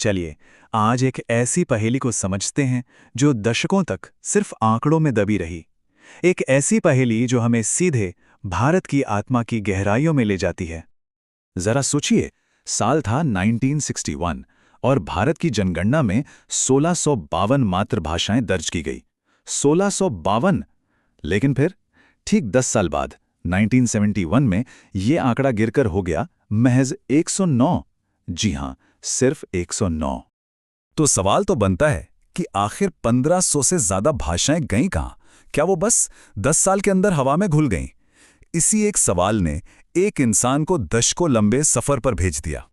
चलिए, आज एक ऐसी पहेली को समझते हैं जो दशकों तक सिर्फ आंकड़ों में दबी रही। एक ऐसी पहेली जो हमें सीधे भारत की आत्मा की गहराइयों में ले जाती है। जरा सोचिए, साल था 1961 और भारत की जनगणना में 1652 मात्र भाषाएं दर्ज की गई। 1652। लेकिन फिर ठीक 10 साल बाद 1971 में ये आंकड़ा गिरकर हो गया महज 109। जी हां, सिर्फ 109। तो सवाल तो बनता है कि आखिर 1500 से ज्यादा भाषाएं गईं कहां? क्या वो बस 10 साल के अंदर हवा में घुल गईं? इसी एक सवाल ने एक इंसान को दशकों लंबे सफर पर भेज दिया।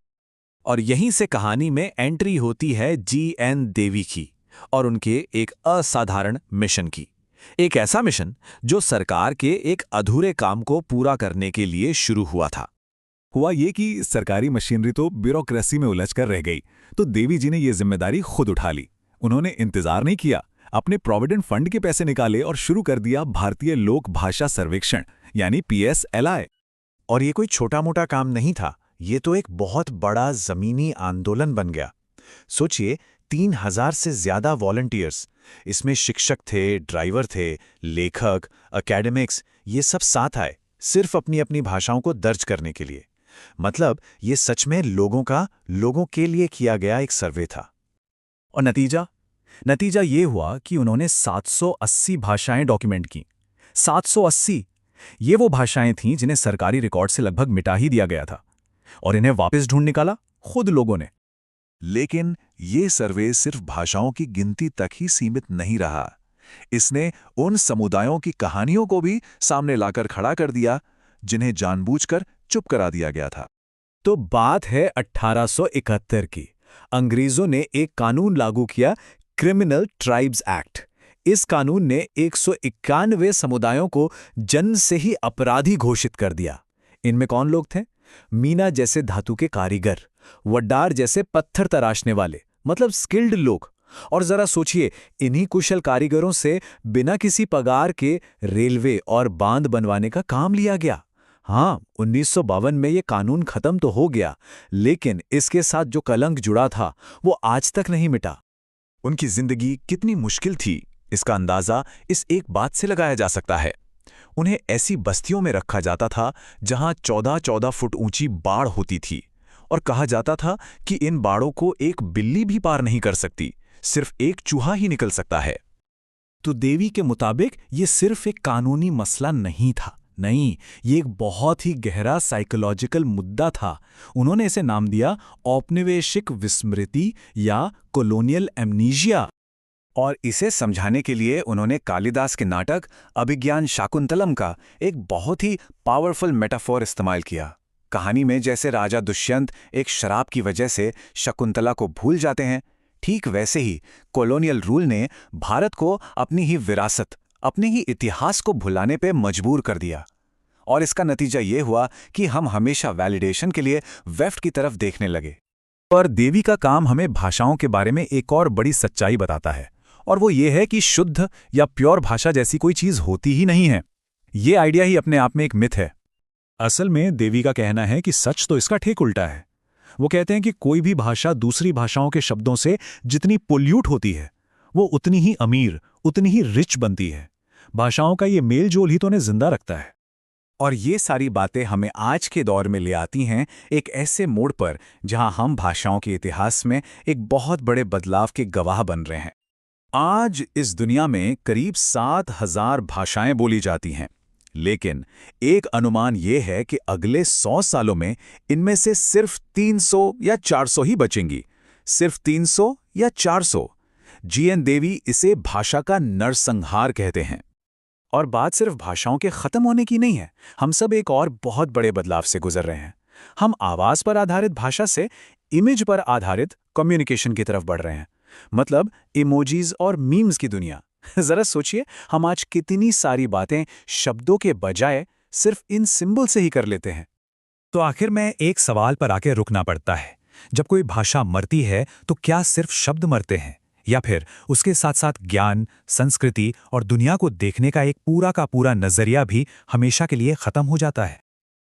और यहीं से कहानी में एंट्री होती है जी.एन. देवी की और उनके एक असाधारण मिशन की। एक ऐसा मिशन जो सरकार के एक अधूरे काम को पूरा करने के लिए शुरू हुआ था। हुआ ये कि सरकारी मशीनरी तो ब्यूरोक्रेसी में उलझकर रह गई, तो देवी जी ने ये जिम्मेदारी खुद उठा ली। उन्होंने इंतजार नहीं किया, अपने प्रोविडेंट फंड के पैसे निकाले और शुरू कर दिया भारतीय लोक भाषा सर्वेक्षण यानी PSLI। और ये कोई छोटा मोटा काम नहीं था, ये तो एक बहुत बड़ा जमीनी आंदोलन बन गया। सोचिए, 3000 से ज्यादा वॉलंटियर्स, इसमें शिक्षक थे, ड्राइवर थे, लेखक, एकेडमिक्स, ये सब साथ आए सिर्फ अपनी अपनी भाषाओं को दर्ज करने के लिए। मतलब ये सच में लोगों के लिए किया गया एक सर्वे था। और नतीजा ये हुआ कि उन्होंने 780 भाषाएं डॉक्यूमेंट की। 780! ये वो भाषाएं थीं जिन्हें सरकारी रिकॉर्ड से लगभग मिटा ही दिया गया था, और इन्हें वापस ढूंढ निकाला खुद लोगों ने। लेकिन ये सर्वे सिर्फ भाषाओं की गिनती तक ही सीमित नहीं रहा। इसने उन समुदायों की कहानियों को भी सामने लाकर खड़ा कर दिया जिन्हें जानबूझकर चुप करा दिया गया था। तो बात है 1871 की। अंग्रेजों ने एक कानून लागू किया, क्रिमिनल ट्राइब्स एक्ट। इस कानून ने 191 समुदायों को जन्म से ही अपराधी घोषित कर दिया। इनमें कौन लोग थे? मीना जैसे धातु के कारीगर, वड्डार जैसे पत्थर तराशने वाले, मतलब स्किल्ड लोग। और जरा सोचिए, इन्हीं कुशल कारीगरों से बिना किसी पगार के रेलवे और बांध बनवाने का काम लिया गया। हाँ, 1952 में ये कानून खत्म तो हो गया, लेकिन इसके साथ जो कलंक जुड़ा था वो आज तक नहीं मिटा। उनकी जिंदगी कितनी मुश्किल थी, इसका अंदाजा इस एक बात से लगाया जा सकता है। उन्हें ऐसी बस्तियों में रखा जाता था जहां 14-14 फुट ऊंची बाड़ होती थी, और कहा जाता था कि इन बाड़ों को एक बिल्ली भी पार नहीं कर सकती, सिर्फ एक चूहा ही निकल सकता है। तो देवी के मुताबिक ये सिर्फ एक कानूनी मसला नहीं था। नहीं, ये एक बहुत ही गहरा साइकोलॉजिकल मुद्दा था। उन्होंने इसे नाम दिया औपनिवेशिक विस्मृति या कॉलोनियल एमनीशिया। और इसे समझाने के लिए उन्होंने कालिदास के नाटक अभिज्ञान शाकुंतलम का एक बहुत ही पावरफुल मेटाफोर इस्तेमाल किया। कहानी में जैसे राजा दुष्यंत एक शराब की वजह से शकुंतला को भूल जाते हैं, ठीक वैसे ही कॉलोनियल रूल ने भारत को अपनी ही विरासत, अपने ही इतिहास को भुलाने पे मजबूर कर दिया। और इसका नतीजा ये हुआ कि हम हमेशा वैलिडेशन के लिए वेस्ट की तरफ देखने लगे। पर देवी का काम हमें भाषाओं के बारे में एक और बड़ी सच्चाई बताता है, और वो ये है कि शुद्ध या प्योर भाषा जैसी कोई चीज होती ही नहीं है। ये आइडिया ही अपने आप में एक मिथ है। असल में देवी का कहना है कि सच तो इसका ठीक उल्टा है। वो कहते हैं कि कोई भी भाषा दूसरी भाषाओं के शब्दों से जितनी पोल्यूट होती है, वो उतनी ही अमीर, उतनी ही रिच बनती है। भाषाओं का ये मेल जोल ही तो उन्हें जिंदा रखता है। और ये सारी बातें हमें आज के दौर में ले आती हैं एक ऐसे मोड़ पर जहां हम भाषाओं के इतिहास में एक बहुत बड़े बदलाव के गवाह बन रहे हैं। आज इस दुनिया में करीब 7000 भाषाएं बोली जाती हैं, लेकिन एक अनुमान ये है कि अगले 100 सालों में इनमें से सिर्फ 300 या 400 ही बचेंगी। सिर्फ 300 या 400। जी.एन. देवी इसे भाषा का नरसंहार कहते हैं। और बात सिर्फ भाषाओं के खत्म होने की नहीं है, हम सब एक और बहुत बड़े बदलाव से गुजर रहे हैं। हम आवाज पर आधारित भाषा से इमेज पर आधारित कम्युनिकेशन की तरफ बढ़ रहे हैं, मतलब इमोजीज और मीम्स की दुनिया। जरा सोचिए, हम आज कितनी सारी बातें शब्दों के बजाय सिर्फ इन सिंबल से ही कर लेते हैं। तो आखिर में एक सवाल पर आके रुकना पड़ता है, जब कोई भाषा मरती है तो क्या सिर्फ शब्द मरते हैं, या फिर उसके साथ साथ ज्ञान, संस्कृति और दुनिया को देखने का एक पूरा का पूरा नजरिया भी हमेशा के लिए खत्म हो जाता है?